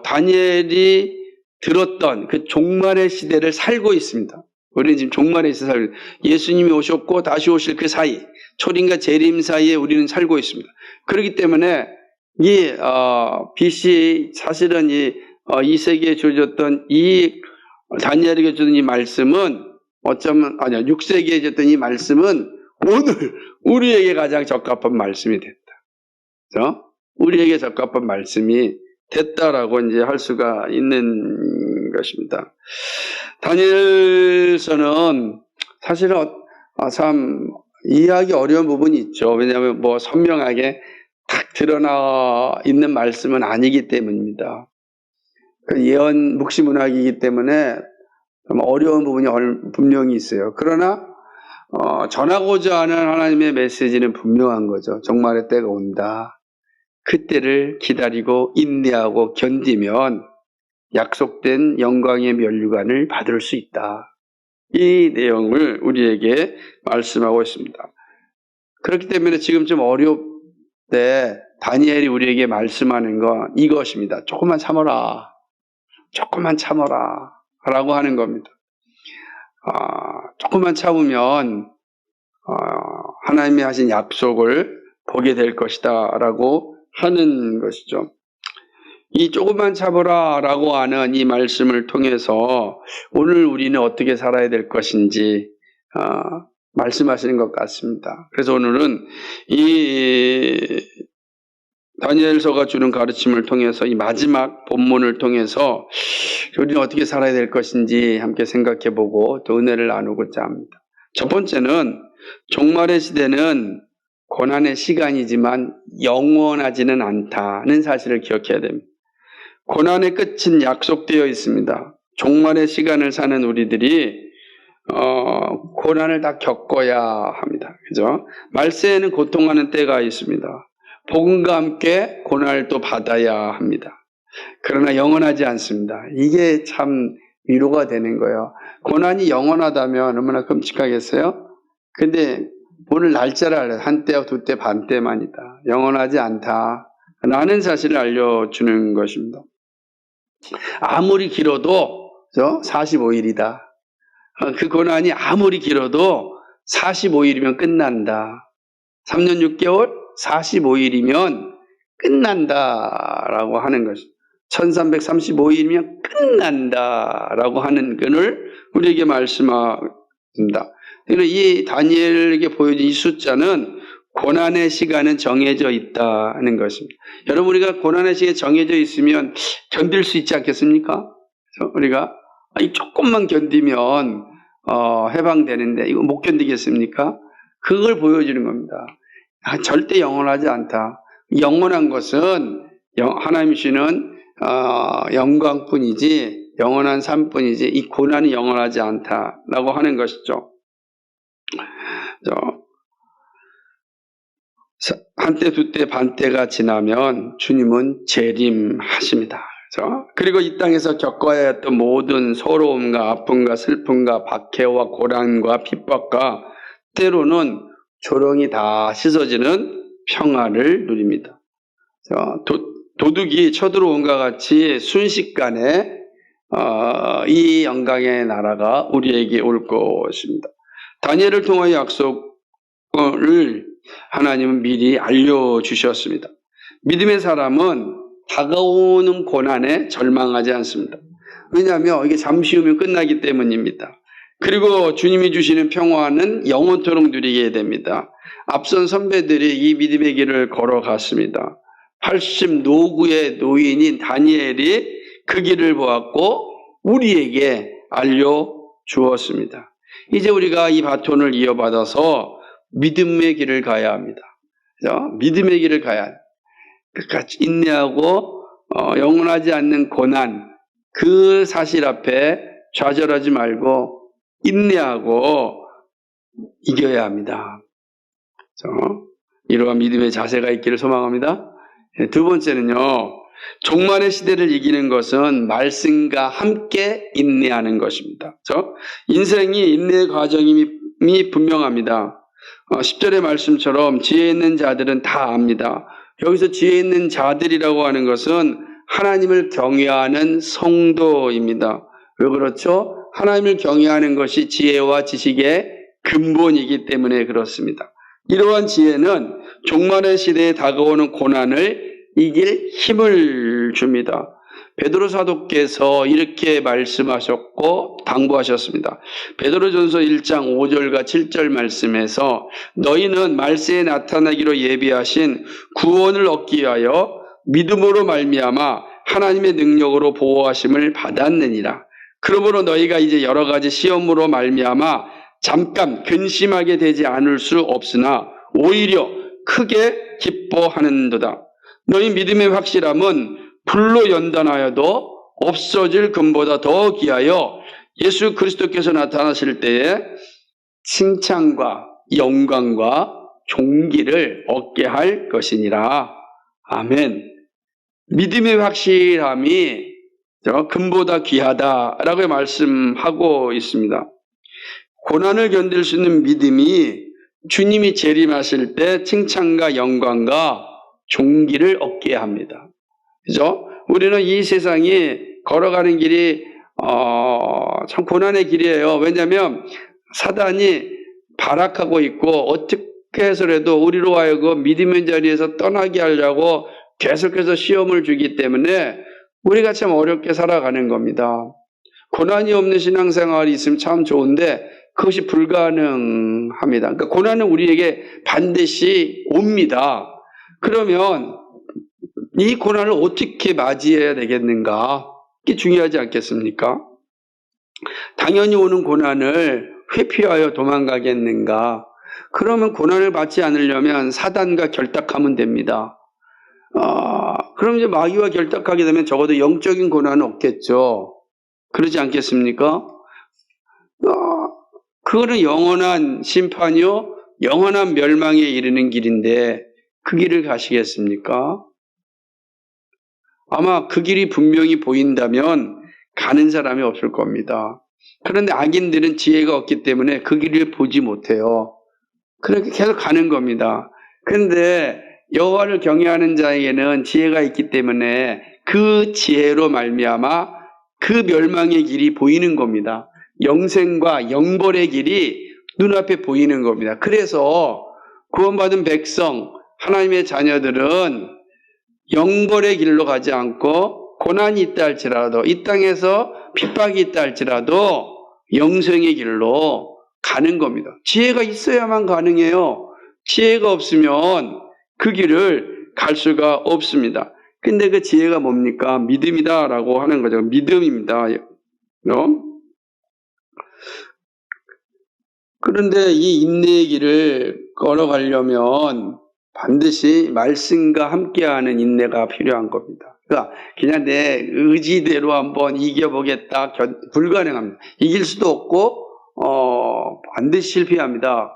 A: 다니엘이 들었던 그 종말의 시대를 살고 있습니다. 우리는 지금 종말의 시대를 살고 있습니다. 예수님이 오셨고 다시 오실 그 사이, 초림과 재림 사이에 우리는 살고 있습니다. 그렇기 때문에 이 BC 사실은 이 세기에 주어졌던 이 다니엘에게 주는 이 말씀은 6세기에 주었던 이 말씀은 오늘 우리에게 가장 적합한 말씀이 됐다. 그렇죠? 우리에게 적합한 말씀이 됐다라고 이제 할 수가 있는 것입니다. 다니엘서는 사실은 참 이해하기 어려운 부분이 있죠. 왜냐하면 선명하게 딱 드러나 있는 말씀은 아니기 때문입니다. 예언 묵시문학이기 때문에 좀 어려운 부분이 분명히 있어요. 그러나 전하고자 하는 하나님의 메시지는 분명한 거죠. 종말의 때가 온다. 그때를 기다리고 인내하고 견디면 약속된 영광의 면류관을 받을 수 있다. 이 내용을 우리에게 말씀하고 있습니다. 그렇기 때문에 지금 좀 어려울 때 다니엘이 우리에게 말씀하는 건 이것입니다. 조금만 참아라. 조금만 참아라. 라고 하는 겁니다. 조금만 참으면 하나님이 하신 약속을 보게 될 것이다 라고 하는 것이죠. 이 조금만 참으라 라고 하는 이 말씀을 통해서 오늘 우리는 어떻게 살아야 될 것인지 말씀하시는 것 같습니다. 그래서 오늘은 이 다니엘서가 주는 가르침을 통해서 이 마지막 본문을 통해서 우리는 어떻게 살아야 될 것인지 함께 생각해보고 또 은혜를 나누고자 합니다. 첫 번째는 종말의 시대는 고난의 시간이지만 영원하지는 않다는 사실을 기억해야 됩니다. 고난의 끝은 약속되어 있습니다. 종말의 시간을 사는 우리들이 고난을 다 겪어야 합니다. 그죠? 말세에는 고통하는 때가 있습니다. 복음과 함께 고난을 또 받아야 합니다. 그러나 영원하지 않습니다. 이게 참 위로가 되는 거예요. 고난이 영원하다면 얼마나 끔찍하겠어요? 근데 오늘 날짜를 알려. 한때, 두때, 반때만이다. 영원하지 않다. 라는 사실을 알려주는 것입니다. 아무리 길어도 45일이다. 그 고난이 아무리 길어도 45일이면 끝난다. 3년 6개월 45일이면 끝난다라고 하는 것입니다. 1335일이면 끝난다라고 하는 것을 우리에게 말씀합니다. 이 다니엘에게 보여진 이 숫자는 고난의 시간은 정해져 있다는 것입니다. 여러분, 우리가 고난의 시간에 정해져 있으면 견딜 수 있지 않겠습니까? 우리가 조금만 견디면 해방되는데 이거 못 견디겠습니까? 그걸 보여주는 겁니다. 절대 영원하지 않다. 영원한 것은 하나님 주시는 영광뿐이지 영원한 삶뿐이지 이 고난이 영원하지 않다라고 하는 것이죠. 한때, 두때, 반때가 지나면 주님은 재림하십니다. 그렇죠? 그리고 이 땅에서 겪어야 했던 모든 서러움과 아픔과 슬픔과 박해와 고난과 핍박과 때로는 조롱이 다 씻어지는 평화를 누립니다. 도둑이 쳐들어온과 같이 순식간에 이 영광의 나라가 우리에게 올 것입니다. 다니엘을 통하여 약속을 하나님은 미리 알려주셨습니다. 믿음의 사람은 다가오는 고난에 절망하지 않습니다. 왜냐하면 이게 잠시 후면 끝나기 때문입니다. 그리고 주님이 주시는 평화는 영원토록 누리게 됩니다. 앞선 선배들이 이 믿음의 길을 걸어갔습니다. 80 노구의 노인인 다니엘이 그 길을 보았고 우리에게 알려주었습니다. 이제 우리가 이 바톤을 이어받아서 믿음의 길을 가야 합니다. 그죠? 믿음의 길을 가야 합니다. 끝까지 인내하고 영원하지 않는 고난, 그 사실 앞에 좌절하지 말고 인내하고 이겨야 합니다. 이러한 믿음의 자세가 있기를 소망합니다. 두 번째는요, 종말의 시대를 이기는 것은 말씀과 함께 인내하는 것입니다. 인생이 인내의 과정이 분명합니다. 10절의 말씀처럼 지혜 있는 자들은 다 압니다. 여기서 지혜 있는 자들이라고 하는 것은 하나님을 경외하는 성도입니다. 왜 그렇죠? 하나님을 경외하는 것이 지혜와 지식의 근본이기 때문에 그렇습니다. 이러한 지혜는 종말의 시대에 다가오는 고난을 이길 힘을 줍니다. 베드로 사도께서 이렇게 말씀하셨고 당부하셨습니다. 베드로전서 1장 5절과 7절 말씀에서 너희는 말세에 나타나기로 예비하신 구원을 얻기 위하여 믿음으로 말미암아 하나님의 능력으로 보호하심을 받았느니라. 그러므로 너희가 이제 여러 가지 시험으로 말미암아 잠깐 근심하게 되지 않을 수 없으나 오히려 크게 기뻐하는도다. 너희 믿음의 확실함은 불로 연단하여도 없어질 금보다 더 귀하여 예수 그리스도께서 나타나실 때에 칭찬과 영광과 존귀를 얻게 할 것이니라. 아멘. 믿음의 확실함이 금보다 귀하다라고 말씀하고 있습니다. 고난을 견딜 수 있는 믿음이 주님이 재림하실 때 칭찬과 영광과 존귀를 얻게 합니다. 그죠? 우리는 이 세상이 걸어가는 길이 참 고난의 길이에요. 왜냐하면 사단이 발악하고 있고 어떻게 해서라도 우리로 하여금 믿음의 자리에서 떠나게 하려고 계속해서 시험을 주기 때문에 우리가 참 어렵게 살아가는 겁니다. 고난이 없는 신앙생활이 있으면 참 좋은데 그것이 불가능합니다. 그러니까 고난은 우리에게 반드시 옵니다. 그러면 이 고난을 어떻게 맞이해야 되겠는가? 이게 중요하지 않겠습니까? 당연히 오는 고난을 회피하여 도망가겠는가? 그러면 고난을 받지 않으려면 사단과 결탁하면 됩니다. 그럼 이제 마귀와 결탁하게 되면 적어도 영적인 고난은 없겠죠. 그러지 않겠습니까? 그거는 영원한 심판이요, 영원한 멸망에 이르는 길인데 그 길을 가시겠습니까? 아마 그 길이 분명히 보인다면 가는 사람이 없을 겁니다. 그런데 악인들은 지혜가 없기 때문에 그 길을 보지 못해요. 그렇게 계속 가는 겁니다. 그런데 여호와를 경외하는 자에게는 지혜가 있기 때문에 그 지혜로 말미암아 그 멸망의 길이 보이는 겁니다. 영생과 영벌의 길이 눈앞에 보이는 겁니다. 그래서 구원받은 백성, 하나님의 자녀들은 영벌의 길로 가지 않고 고난이 있다 할지라도, 이 땅에서 핍박이 있다 할지라도 영생의 길로 가는 겁니다. 지혜가 있어야만 가능해요. 지혜가 없으면 그 길을 갈 수가 없습니다. 근데 그 지혜가 뭡니까? 믿음이다라고 하는 거죠. 믿음입니다. 그런데 이 인내의 길을 걸어가려면 반드시 말씀과 함께하는 인내가 필요한 겁니다. 그러니까 그냥 내 의지대로 한번 이겨보겠다, 불가능합니다. 이길 수도 없고 반드시 실패합니다.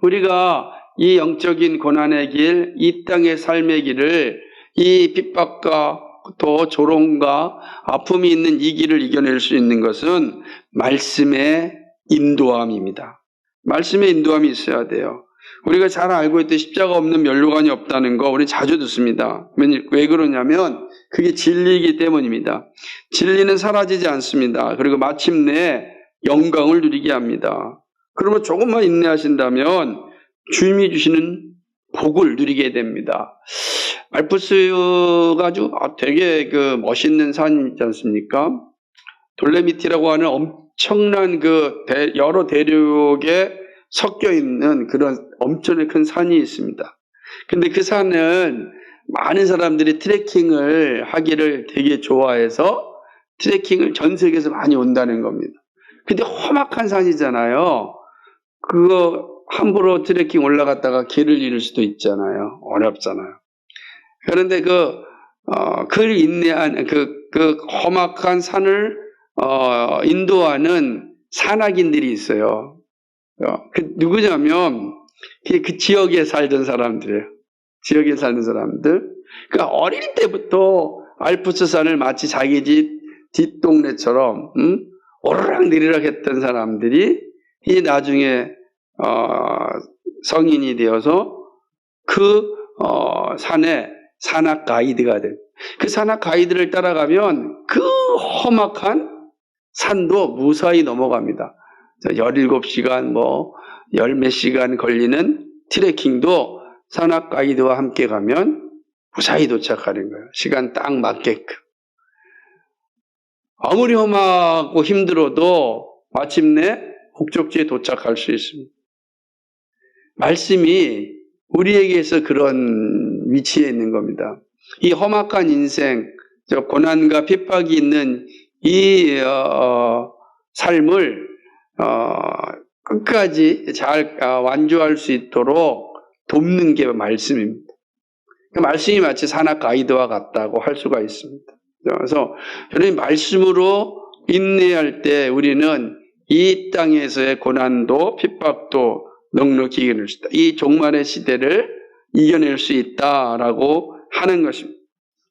A: 우리가 이 영적인 고난의 길, 이 땅의 삶의 길을, 이 핍박과 또 조롱과 아픔이 있는 이 길을 이겨낼 수 있는 것은 말씀의 인도함입니다. 말씀의 인도함이 있어야 돼요. 우리가 잘 알고 있듯이 십자가 없는 면류관이 없다는 거 우리 자주 듣습니다. 왜 그러냐면 그게 진리이기 때문입니다. 진리는 사라지지 않습니다. 그리고 마침내 영광을 누리게 합니다. 그러면 조금만 인내하신다면 주님이 주시는 복을 누리게 됩니다. 알프스가 아주 되게 멋있는 산이 있지 않습니까? 돌레미티라고 하는 엄청난 여러 대륙에 섞여 있는 그런 엄청나게 큰 산이 있습니다. 근데 그 산은 많은 사람들이 트레킹을 하기를 되게 좋아해서 트레킹을 전 세계에서 많이 온다는 겁니다. 근데 험악한 산이잖아요. 그거 함부로 트레킹 올라갔다가 길을 잃을 수도 있잖아요. 어렵잖아요. 그런데 그를 인내하는 그 험악한 산을 인도하는 산악인들이 있어요. 누구냐면 그 지역에 살던 사람들이에요. 지역에 살던 사람들. 그러니까 어릴 때부터 알프스산을 마치 자기 집 뒷동네처럼 오르락 내리락 했던 사람들이 이제 나중에 성인이 되어서 산에 산악 가이드가 된. 그 산악 가이드를 따라가면 그 험악한 산도 무사히 넘어갑니다. 17시간 열몇 시간 걸리는 트레킹도 산악 가이드와 함께 가면 무사히 도착하는 거예요. 시간 딱 맞게끔. 아무리 험하고 힘들어도 마침내 목적지에 도착할 수 있습니다. 말씀이 우리에게서 그런 위치에 있는 겁니다. 이 험악한 인생, 고난과 핍박이 있는 이 삶을 끝까지 잘 완주할 수 있도록 돕는 게 말씀입니다. 그 말씀이 마치 산악 가이드와 같다고 할 수가 있습니다. 그래서 여러분 말씀으로 인내할 때 우리는 이 땅에서의 고난도 핍박도 넉넉히 이겨낼 수 있다. 이 종말의 시대를 이겨낼 수 있다라고 하는 것입니다.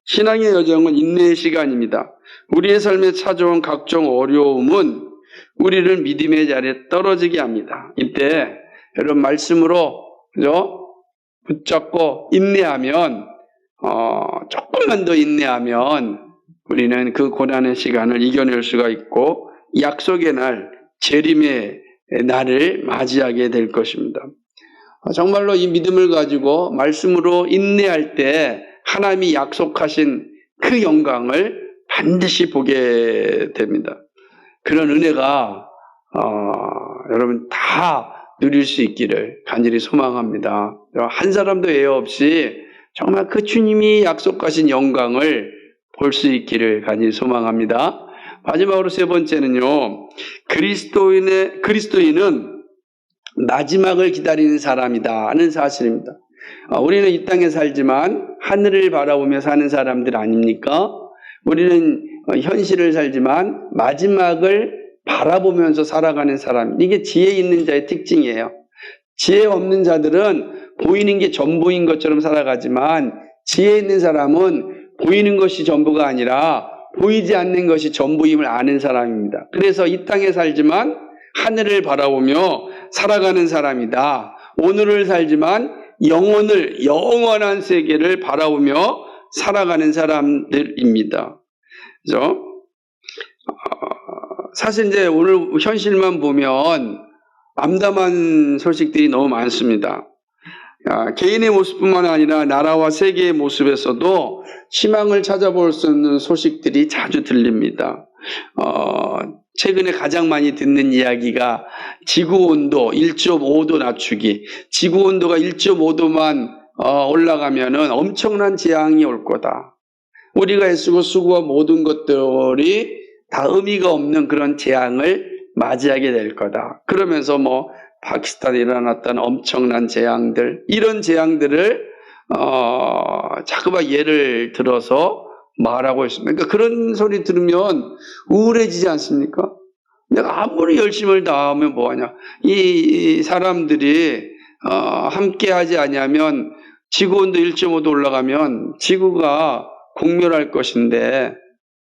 A: 신앙의 여정은 인내의 시간입니다. 우리의 삶에 찾아온 각종 어려움은 우리를 믿음의 자리에 떨어지게 합니다. 이때 여러분 말씀으로 붙잡고 인내하면 조금만 더 인내하면 우리는 그 고난의 시간을 이겨낼 수가 있고 약속의 날, 재림의 날을 맞이하게 될 것입니다. 정말로 이 믿음을 가지고 말씀으로 인내할 때 하나님이 약속하신 그 영광을 반드시 보게 됩니다. 그런 은혜가 여러분 다 누릴 수 있기를 간절히 소망합니다. 한 사람도 예외 없이 정말 그 주님이 약속하신 영광을 볼 수 있기를 간절히 소망합니다. 마지막으로 세 번째는요, 그리스도인은 마지막을 기다리는 사람이다 하는 사실입니다. 우리는 이 땅에 살지만 하늘을 바라보며 사는 사람들 아닙니까? 우리는 현실을 살지만 마지막을 바라보면서 살아가는 사람, 이게 지혜 있는 자의 특징이에요. 지혜 없는 자들은 보이는 게 전부인 것처럼 살아가지만 지혜 있는 사람은 보이는 것이 전부가 아니라 보이지 않는 것이 전부임을 아는 사람입니다. 그래서 이 땅에 살지만 하늘을 바라보며 살아가는 사람이다. 오늘을 살지만 영원한 세계를 바라보며 살아가는 사람들입니다. 그래서 사실 이제 오늘 현실만 보면 암담한 소식들이 너무 많습니다. 개인의 모습뿐만 아니라 나라와 세계의 모습에서도 희망을 찾아볼 수 있는 소식들이 자주 들립니다. 최근에 가장 많이 듣는 이야기가 지구온도 1.5도 낮추기, 지구온도가 1.5도만 올라가면은 엄청난 재앙이 올 거다. 우리가 애쓰고 수고한 모든 것들이 다 의미가 없는 그런 재앙을 맞이하게 될 거다. 그러면서 파키스탄에 일어났던 엄청난 재앙들, 이런 재앙들을 자꾸만 예를 들어서 말하고 있습니다. 그러니까 그런 소리 들으면 우울해지지 않습니까? 내가 아무리 열심을 다하면 뭐하냐. 이 사람들이 함께 하지 아니하면 지구온도 1.5도 올라가면 지구가 공멸할 것인데,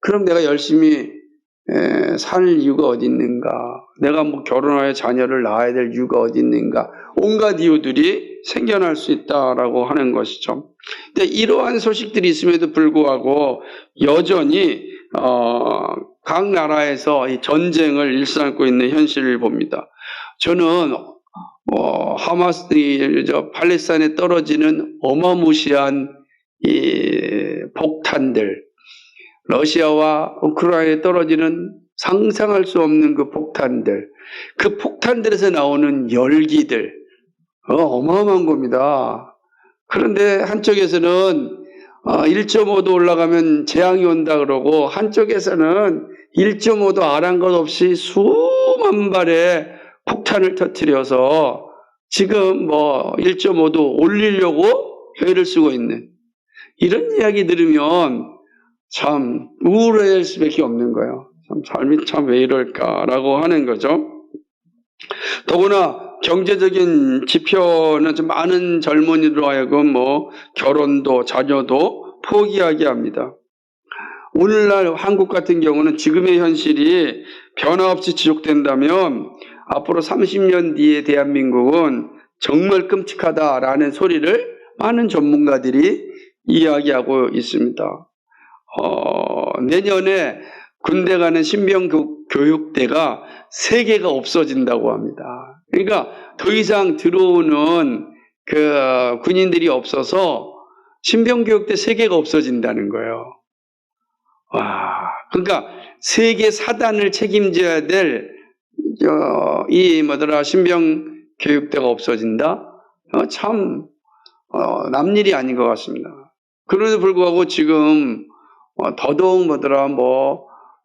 A: 그럼 내가 열심히 살 이유가 어디 있는가? 내가 결혼하여 자녀를 낳아야 될 이유가 어디 있는가? 온갖 이유들이 생겨날 수 있다라고 하는 것이죠. 근데 이러한 소식들이 있음에도 불구하고 여전히 각 나라에서 이 전쟁을 일삼고 있는 현실을 봅니다. 저는 하마스, 팔레스타인에 떨어지는 어마무시한 이 폭탄들, 러시아와 우크라이나에 떨어지는 상상할 수 없는 그 폭탄들, 그 폭탄들에서 나오는 열기들, 어마어마한 겁니다. 그런데 한쪽에서는 1.5도 올라가면 재앙이 온다 그러고, 한쪽에서는 1.5도 아랑곳 없이 수만 발의 폭탄을 터뜨려서 지금 1.5도 올리려고 애를 쓰고 있는, 이런 이야기 들으면 참 우울할 수밖에 없는 거예요. 삶이 참 왜 이럴까라고 하는 거죠. 더구나 경제적인 지표는 좀 많은 젊은이들로 하여금 결혼도 자녀도 포기하게 합니다. 오늘날 한국 같은 경우는 지금의 현실이 변화 없이 지속된다면 앞으로 30년 뒤에 대한민국은 정말 끔찍하다라는 소리를 많은 전문가들이 이야기하고 있습니다. 내년에 군대 가는 신병교육대가 3개가 없어진다고 합니다. 그러니까 더 이상 들어오는 그 군인들이 없어서 신병교육대 3개가 없어진다는 거예요. 그러니까 3개 사단을 책임져야 될 신병교육대가 없어진다? 참 남일이 아닌 것 같습니다. 그럼에도 불구하고 지금 더더욱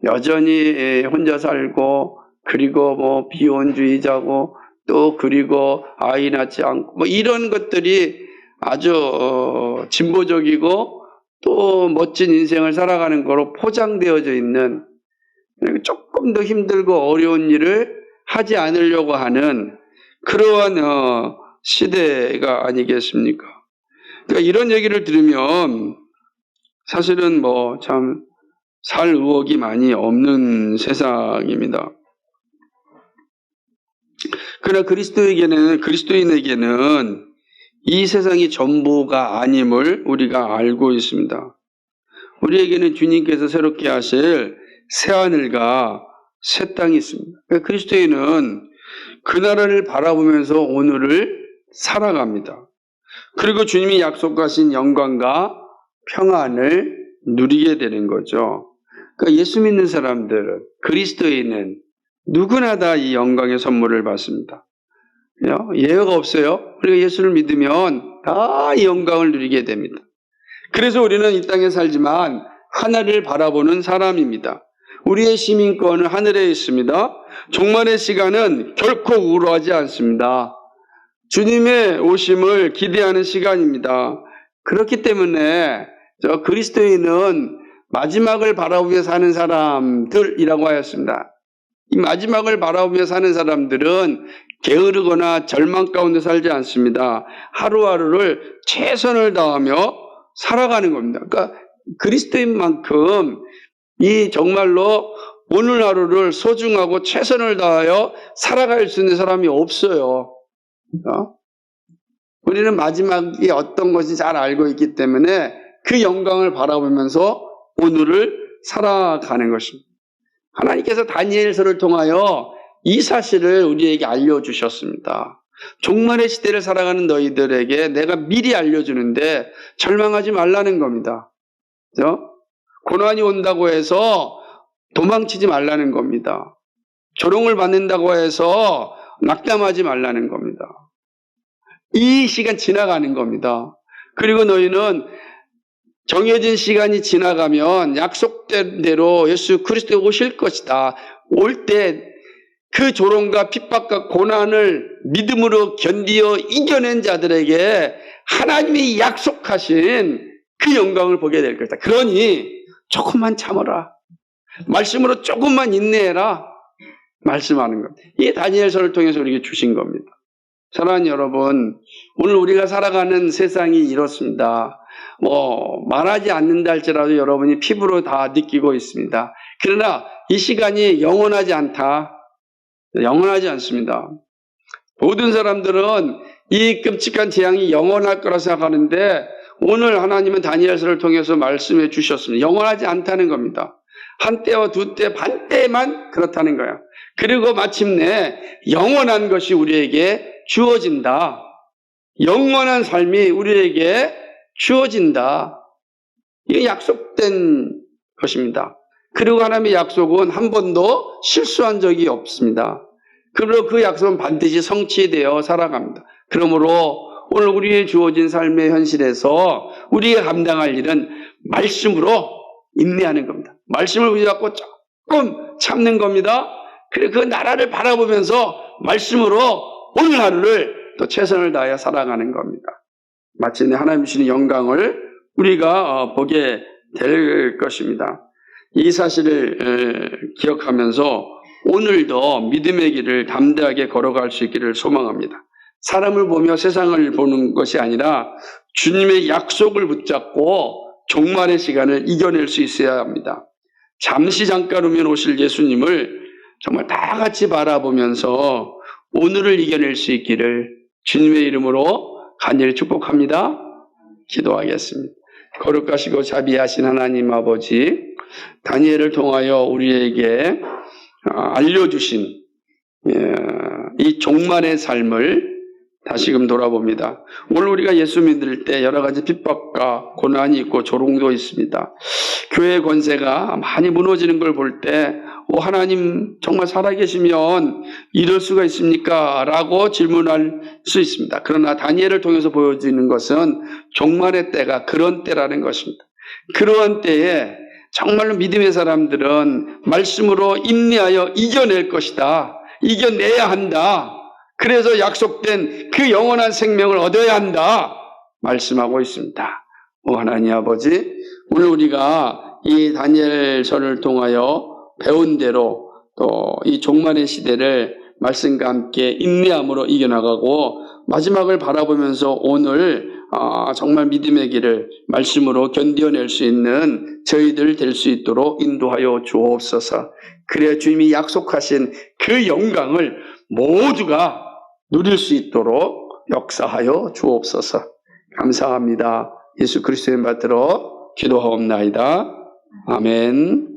A: 여전히 혼자 살고, 그리고 비혼주의자고, 또 그리고 아이 낳지 않고, 이런 것들이 아주 진보적이고 또 멋진 인생을 살아가는 거로 포장되어져 있는, 조금 더 힘들고 어려운 일을 하지 않으려고 하는 그러한 시대가 아니겠습니까? 그러니까 이런 얘기를 들으면 사실은 참 살 의욕이 많이 없는 세상입니다. 그러나 그리스도인에게는 이 세상이 전부가 아님을 우리가 알고 있습니다. 우리에게는 주님께서 새롭게 하실 새하늘과 새 땅이 있습니다. 그러니까 그리스도인은 그 나라를 바라보면서 오늘을 살아갑니다. 그리고 주님이 약속하신 영광과 평안을 누리게 되는 거죠. 그러니까 예수 믿는 사람들, 그리스도인은 누구나 다 이 영광의 선물을 받습니다. 예외가 없어요. 우리가 예수를 믿으면 다 이 영광을 누리게 됩니다. 그래서 우리는 이 땅에 살지만 하늘을 바라보는 사람입니다. 우리의 시민권은 하늘에 있습니다. 종말의 시간은 결코 우울하지 않습니다. 주님의 오심을 기대하는 시간입니다. 그렇기 때문에 그리스도인은 마지막을 바라보며 사는 사람들이라고 하였습니다. 이 마지막을 바라보며 사는 사람들은 게으르거나 절망 가운데 살지 않습니다. 하루하루를 최선을 다하며 살아가는 겁니다. 그러니까 그리스도인만큼 이 정말로 오늘 하루를 소중하고 최선을 다하여 살아갈 수 있는 사람이 없어요. 우리는 마지막이 어떤 것이 잘 알고 있기 때문에 그 영광을 바라보면서 오늘을 살아가는 것입니다. 하나님께서 다니엘서를 통하여 이 사실을 우리에게 알려주셨습니다. 종말의 시대를 살아가는 너희들에게 내가 미리 알려주는데 절망하지 말라는 겁니다. 그렇죠? 고난이 온다고 해서 도망치지 말라는 겁니다. 조롱을 받는다고 해서 낙담하지 말라는 겁니다. 이 시간 지나가는 겁니다. 그리고 너희는 정해진 시간이 지나가면 약속된 대로 예수 그리스도 오실 것이다. 올 때 그 조롱과 핍박과 고난을 믿음으로 견디어 이겨낸 자들에게 하나님이 약속하신 그 영광을 보게 될 것이다. 그러니 조금만 참아라. 말씀으로 조금만 인내해라. 말씀하는 겁니다. 이게 다니엘서를 통해서 우리에게 주신 겁니다. 사랑하는 여러분, 오늘 우리가 살아가는 세상이 이렇습니다. 말하지 않는다 할지라도 여러분이 피부로 다 느끼고 있습니다. 그러나 이 시간이 영원하지 않다. 영원하지 않습니다. 모든 사람들은 이 끔찍한 재앙이 영원할 거라 생각하는데 오늘 하나님은 다니엘서를 통해서 말씀해 주셨습니다. 영원하지 않다는 겁니다. 한때와 두때 반때만 그렇다는 거야. 그리고 마침내 영원한 것이 우리에게 주어진다. 영원한 삶이 우리에게 주어진다. 이게 약속된 것입니다. 그리고 하나님의 약속은 한 번도 실수한 적이 없습니다. 그리고 그 약속은 반드시 성취되어 살아갑니다. 그러므로 오늘 우리의 주어진 삶의 현실에서 우리가 감당할 일은 말씀으로 인내하는 겁니다. 말씀을 붙잡고 조금 참는 겁니다. 그리고 그 나라를 바라보면서 말씀으로 오늘 하루를 또 최선을 다하여 살아가는 겁니다. 마침내 하나님 주시는 영광을 우리가 보게 될 것입니다. 이 사실을 기억하면서 오늘도 믿음의 길을 담대하게 걸어갈 수 있기를 소망합니다. 사람을 보며 세상을 보는 것이 아니라 주님의 약속을 붙잡고 종말의 시간을 이겨낼 수 있어야 합니다. 잠시 잠깐 오면 오실 예수님을 정말 다 같이 바라보면서 오늘을 이겨낼 수 있기를 주님의 이름으로 간절히 축복합니다. 기도하겠습니다. 거룩하시고 자비하신 하나님 아버지, 다니엘을 통하여 우리에게 알려주신 이 종말의 삶을 다시금 돌아봅니다. 오늘 우리가 예수 믿을 때 여러 가지 핍박과 고난이 있고 조롱도 있습니다. 교회의 권세가 많이 무너지는 걸 볼 때 하나님 정말 살아계시면 이럴 수가 있습니까? 라고 질문할 수 있습니다. 그러나 다니엘을 통해서 보여지는 것은 종말의 때가 그런 때라는 것입니다. 그러한 때에 정말로 믿음의 사람들은 말씀으로 인내하여 이겨낼 것이다. 이겨내야 한다. 그래서 약속된 그 영원한 생명을 얻어야 한다. 말씀하고 있습니다. 하나님 아버지, 오늘 우리가 이 다니엘서를 통하여 배운 대로 또 이 종말의 시대를 말씀과 함께 인내함으로 이겨나가고 마지막을 바라보면서 오늘 정말 믿음의 길을 말씀으로 견뎌낼 수 있는 저희들 될 수 있도록 인도하여 주옵소서. 그래야 주님이 약속하신 그 영광을 모두가 누릴 수 있도록 역사하여 주옵소서. 감사합니다. 예수 그리스도의 받들어 기도하옵나이다. 아멘.